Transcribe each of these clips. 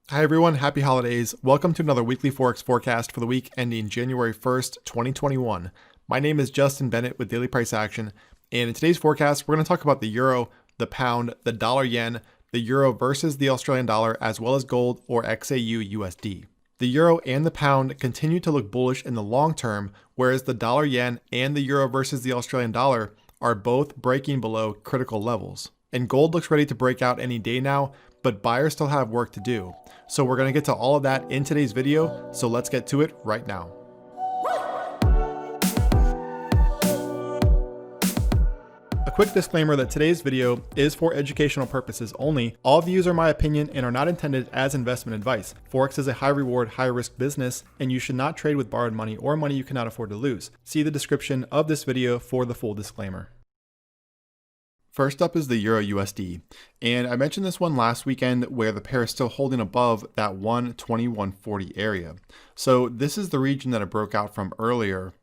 Hi everyone, happy holidays. Welcome to another weekly Forex forecast for the week ending January 1st, 2021. My name is Justin Bennett with Daily Price Action, and in today's forecast, we're going to talk about the euro, the pound, the dollar yen, the euro versus the Australian dollar, as well as gold or XAUUSD. The euro and the pound continue to look bullish in the long term, whereas the dollar yen and the euro versus the Australian dollar are both breaking below critical levels. And gold looks ready to break out any day now, but buyers still have work to do. So we're going to get to all of that in today's video, so let's get to it right now. A quick disclaimer that today's video is for educational purposes only. All views are my opinion and are not intended as investment advice. Forex is a high reward, high risk business, and you should not trade with borrowed money or money you cannot afford to lose. See the description of this video for the full disclaimer. First up is the EURUSD, and I mentioned this one last weekend where the pair is still holding above that 121.40 area. So this is the region that it broke out from earlier,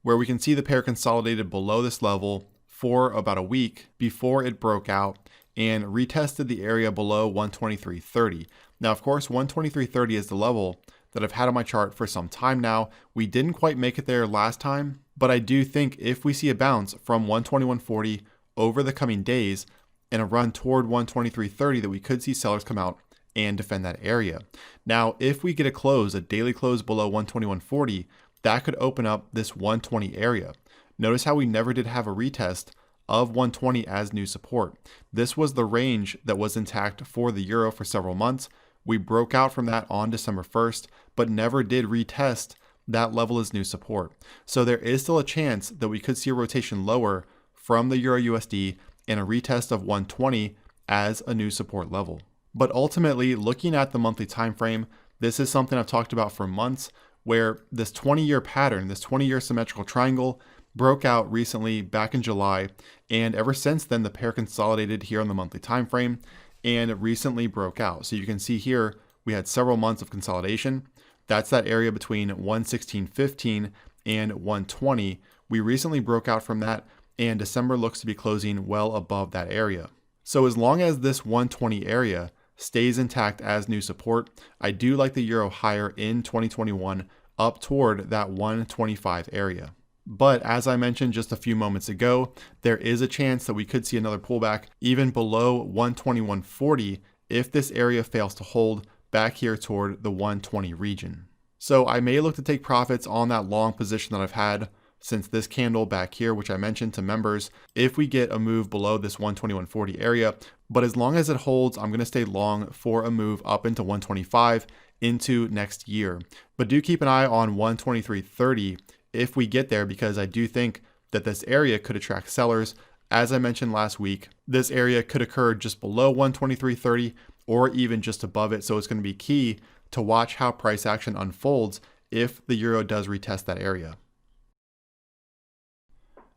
where we can see the pair consolidated below this level for about a week before it broke out and retested the area below 123.30. Now, of course, 123.30 is the level that I've had on my chart for some time now. We didn't quite make it there last time, but I do think if we see a bounce from 121.40 over the coming days and a run toward 123.30 that we could see sellers come out and defend that area. Now, if we get a daily close below 121.40, that could open up this 120 area. Notice how we never did have a retest of 120 as new support. This was the range that was intact for the euro for several months. We broke out from that on December 1st, but never did retest that level as new support. So there is still a chance that we could see a rotation lower from the EURUSD and a retest of 120 as a new support level. But ultimately, looking at the monthly time frame, this is something I've talked about for months, where this 20-year pattern, this 20-year symmetrical triangle broke out recently back in July, and ever since then the pair consolidated here on the monthly time frame and recently broke out. So you can see here we had several months of consolidation. That's that area between 116.15 and 120. We recently broke out from that, and December looks to be closing well above that area. So as long as this 120 area stays intact as new support, I do like the euro higher in 2021 up toward that 125 area. But as I mentioned just a few moments ago, there is a chance that we could see another pullback even below 121.40 if this area fails to hold back here toward the 120 region. So I may look to take profits on that long position that I've had since this candle back here, which I mentioned to members, if we get a move below this 121.40 area. But as long as it holds, I'm going to stay long for a move up into 125 into next year. But do keep an eye on 123.30 if we get there, because I do think that this area could attract sellers. As I mentioned last week, this area could occur just below 123.30 or even just above it. So it's going to be key to watch how price action unfolds if the euro does retest that area.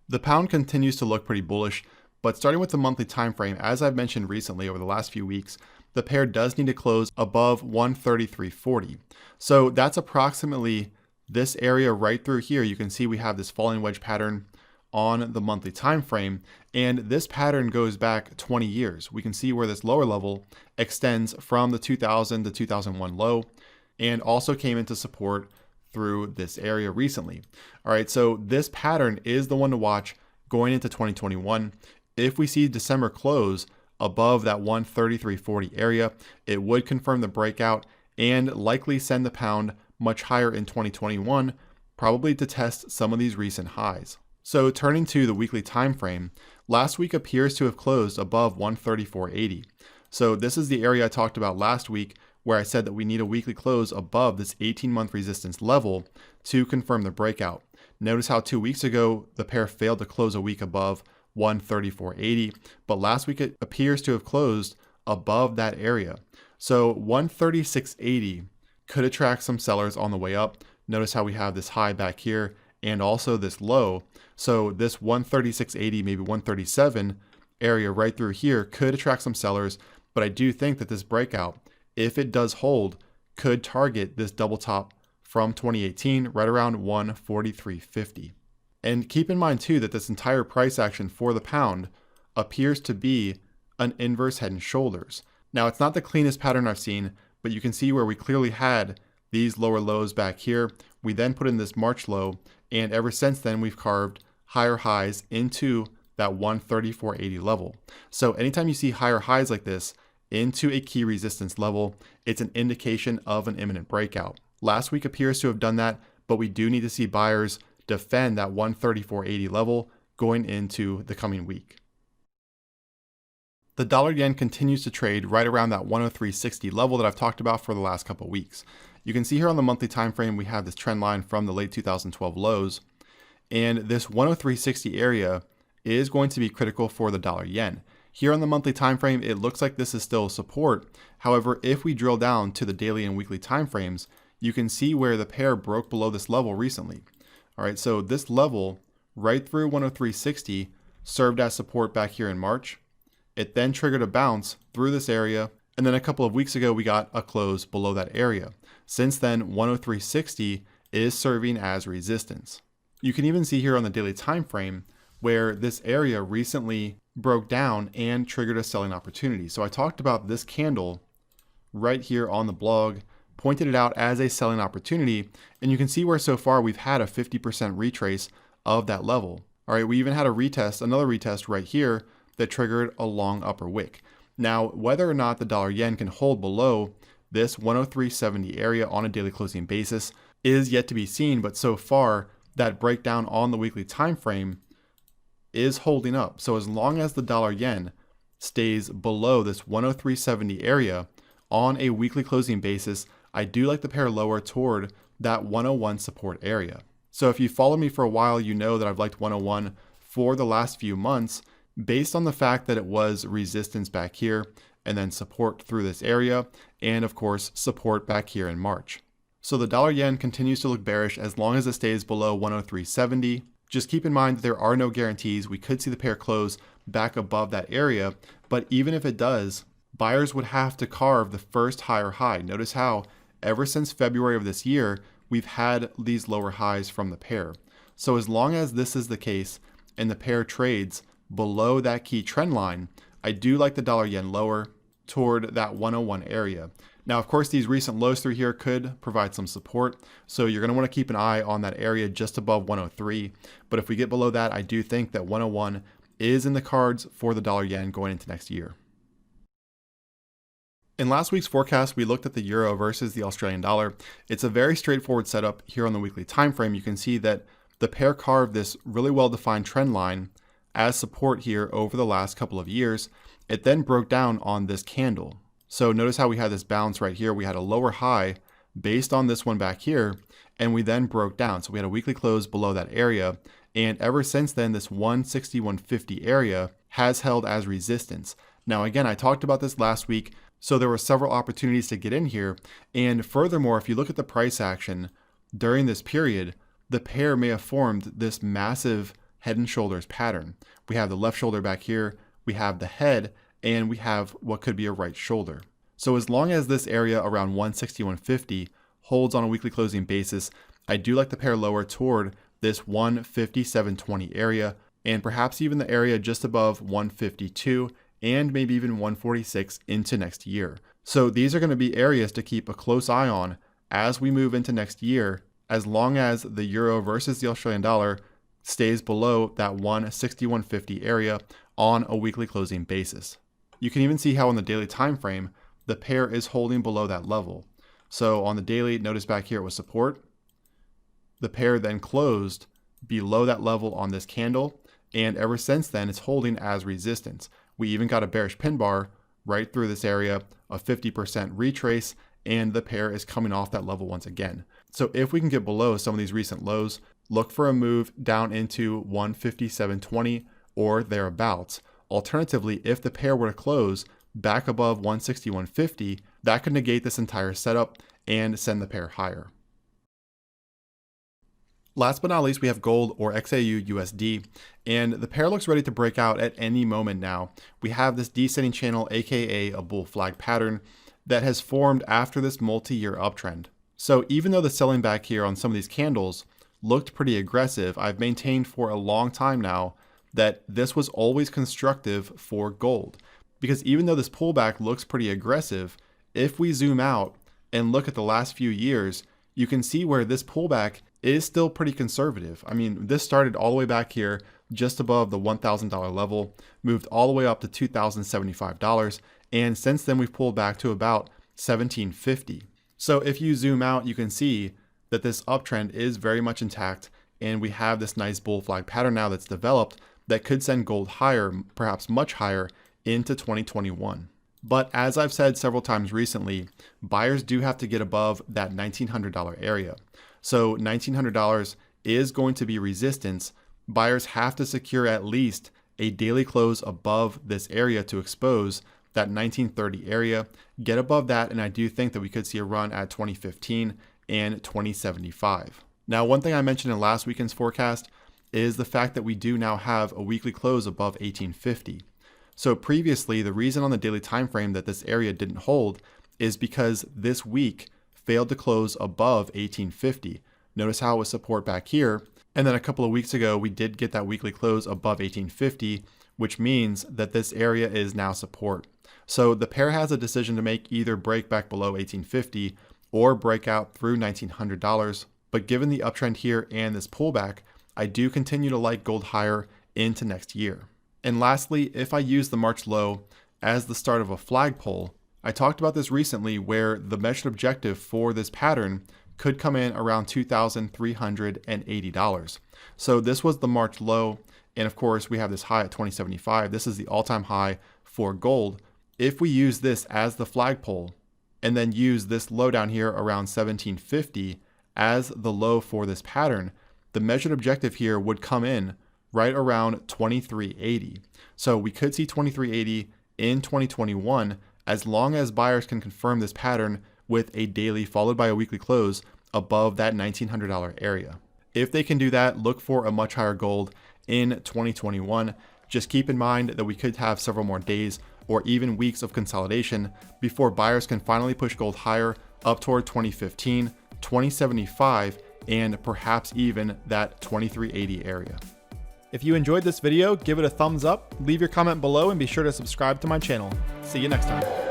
The pound continues to look pretty bullish, but starting with the monthly time frame, as I've mentioned recently over the last few weeks, the pair does need to close above 133.40. So that's approximately this area right through here. You can see we have this falling wedge pattern on the monthly time frame, and this pattern goes back 20 years. We can see where this lower level extends from the 2000 to 2001 low and also came into support through this area recently. All right, so this pattern is the one to watch going into 2021. If we see December close above that 133.40 area, it would confirm the breakout and likely send the pound much higher in 2021, probably to test some of these recent highs. So turning to the weekly time frame, last week appears to have closed above 134.80. So this is the area I talked about last week, where I said that we need a weekly close above this 18-month resistance level to confirm the breakout. Notice how 2 weeks ago, the pair failed to close a week above 134.80, but last week it appears to have closed above that area. So 136.80 could attract some sellers on the way up. Notice how we have this high back here and also this low. So this 136.80, maybe 137 area right through here could attract some sellers, but I do think that this breakout, if it does hold, could target this double top from 2018 right around 143.50. And keep in mind too that this entire price action for the pound appears to be an inverse head and shoulders. Now, it's not the cleanest pattern I've seen, but you can see where we clearly had these lower lows back here. We then put in this March low, and ever since then we've carved higher highs into that 134.80 level. So anytime you see higher highs like this into a key resistance level, it's an indication of an imminent breakout. Last week appears to have done that, but we do need to see buyers defend that 134.80 level going into the coming week. The dollar yen continues to trade right around that 103.60 level that I've talked about for the last couple of weeks. You can see here on the monthly time frame we have this trend line from the late 2012 lows, and this 103.60 area is going to be critical for the dollar yen. Here on the monthly time frame, it looks like this is still support. However, if we drill down to the daily and weekly time frames, you can see where the pair broke below this level recently. All right, so this level right through 103.60 served as support back here in March. It then triggered a bounce through this area, and then a couple of weeks ago we got a close below that area. Since then, 103.60 is serving as resistance. You can even see here on the daily time frame where this area recently broke down and triggered a selling opportunity. So I talked about this candle right here on the blog, pointed it out as a selling opportunity, and you can see where so far we've had a 50% retrace of that level. All right, we even had a retest, another retest right here that triggered a long upper wick. Now, whether or not the dollar yen can hold below this 103.70 area on a daily closing basis is yet to be seen, but so far that breakdown on the weekly time frame is holding up. So as long as the dollar yen stays below this 103.70 area on a weekly closing basis, I do like the pair lower toward that 101 support area. So if you follow me for a while, you know that I've liked 101 for the last few months based on the fact that it was resistance back here and then support through this area, and of course support back here in March. So the dollar yen continues to look bearish as long as it stays below 103.70. Just keep in mind that there are no guarantees. We could see the pair close back above that area, but even if it does, buyers would have to carve the first higher high. Notice how ever since February of this year, we've had these lower highs from the pair. So as long as this is the case and the pair trades below that key trend line, I do like the dollar yen lower toward that 101 area. Now, of course, these recent lows through here could provide some support, so you're going to want to keep an eye on that area just above 103. But if we get below that, I do think that 101 is in the cards for the dollar yen going into next year. In last week's forecast, we looked at the euro versus the Australian dollar. It's a very straightforward setup here on the weekly time frame. You can see that the pair carved this really well-defined trend line as support here over the last couple of years. It then broke down on this candle. So notice how we had this bounce right here. We had a lower high based on this one back here, and we then broke down. So we had a weekly close below that area. And ever since then, this 161.50 area has held as resistance. Now, again, I talked about this last week, so there were several opportunities to get in here. And furthermore, if you look at the price action during this period, the pair may have formed this massive head and shoulders pattern. We have the left shoulder back here, we have the head, and we have what could be a right shoulder. So as long as this area around 161.50 holds on a weekly closing basis, I do like the pair lower toward this 157.20 area, and perhaps even the area just above 152 and maybe even 146 into next year. So these are going to be areas to keep a close eye on as we move into next year, as long as the euro versus the Australian dollar stays below that 161.50 area on a weekly closing basis. You can even see how on the daily time frame, the pair is holding below that level. So on the daily, notice back here it was support. The pair then closed below that level on this candle, and ever since then it's holding as resistance. We even got a bearish pin bar right through this area, a 50% retrace, and the pair is coming off that level once again. So if we can get below some of these recent lows, look for a move down into 157.20 or thereabouts. Alternatively, if the pair were to close back above 161.50, that could negate this entire setup and send the pair higher. Last but not least, we have gold or XAUUSD, and the pair looks ready to break out at any moment now. We have this descending channel, aka a bull flag pattern, that has formed after this multi-year uptrend. So even though the selling back here on some of these candles looked pretty aggressive, I've maintained for a long time now that this was always constructive for gold. Because even though this pullback looks pretty aggressive, if we zoom out and look at the last few years, you can see where this pullback is still pretty conservative. I mean, this started all the way back here, just above the $1,000 level, moved all the way up to $2,075, and since then we've pulled back to about $1,750. So if you zoom out, you can see that this uptrend is very much intact, and we have this nice bull flag pattern now that's developed that could send gold higher, perhaps much higher, into 2021. But as I've said several times recently, buyers do have to get above that $1,900 area. So $1,900 is going to be resistance. Buyers have to secure at least a daily close above this area to expose that 1930 area, get above that, and I do think that we could see a run at 2015 and 2075. Now, one thing I mentioned in last weekend's forecast is the fact that we do now have a weekly close above 1850. So previously, the reason on the daily time frame that this area didn't hold is because this week failed to close above 1850. Notice how it was support back here, and then a couple of weeks ago we did get that weekly close above 1850, which means that this area is now support. So the pair has a decision to make: either break back below 1850 or break out through $1,900. But given the uptrend here and this pullback, I do continue to like gold higher into next year. And lastly, if I use the March low as the start of a flagpole, I talked about this recently where the measured objective for this pattern could come in around $2,380. So this was the March low, and of course we have this high at 2075. This is the all-time high for gold. If we use this as the flagpole and then use this low down here around 1750 as the low for this pattern, the measured objective here would come in right around 2380. So we could see 2380 in 2021 as long as buyers can confirm this pattern with a daily followed by a weekly close above that $1,900 area. If they can do that, look for a much higher gold in 2021. Just keep in mind that we could have several more days or even weeks of consolidation before buyers can finally push gold higher up toward 2015, 2075, and perhaps even that 2380 area. If you enjoyed this video, give it a thumbs up, leave your comment below, and be sure to subscribe to my channel. See you next time.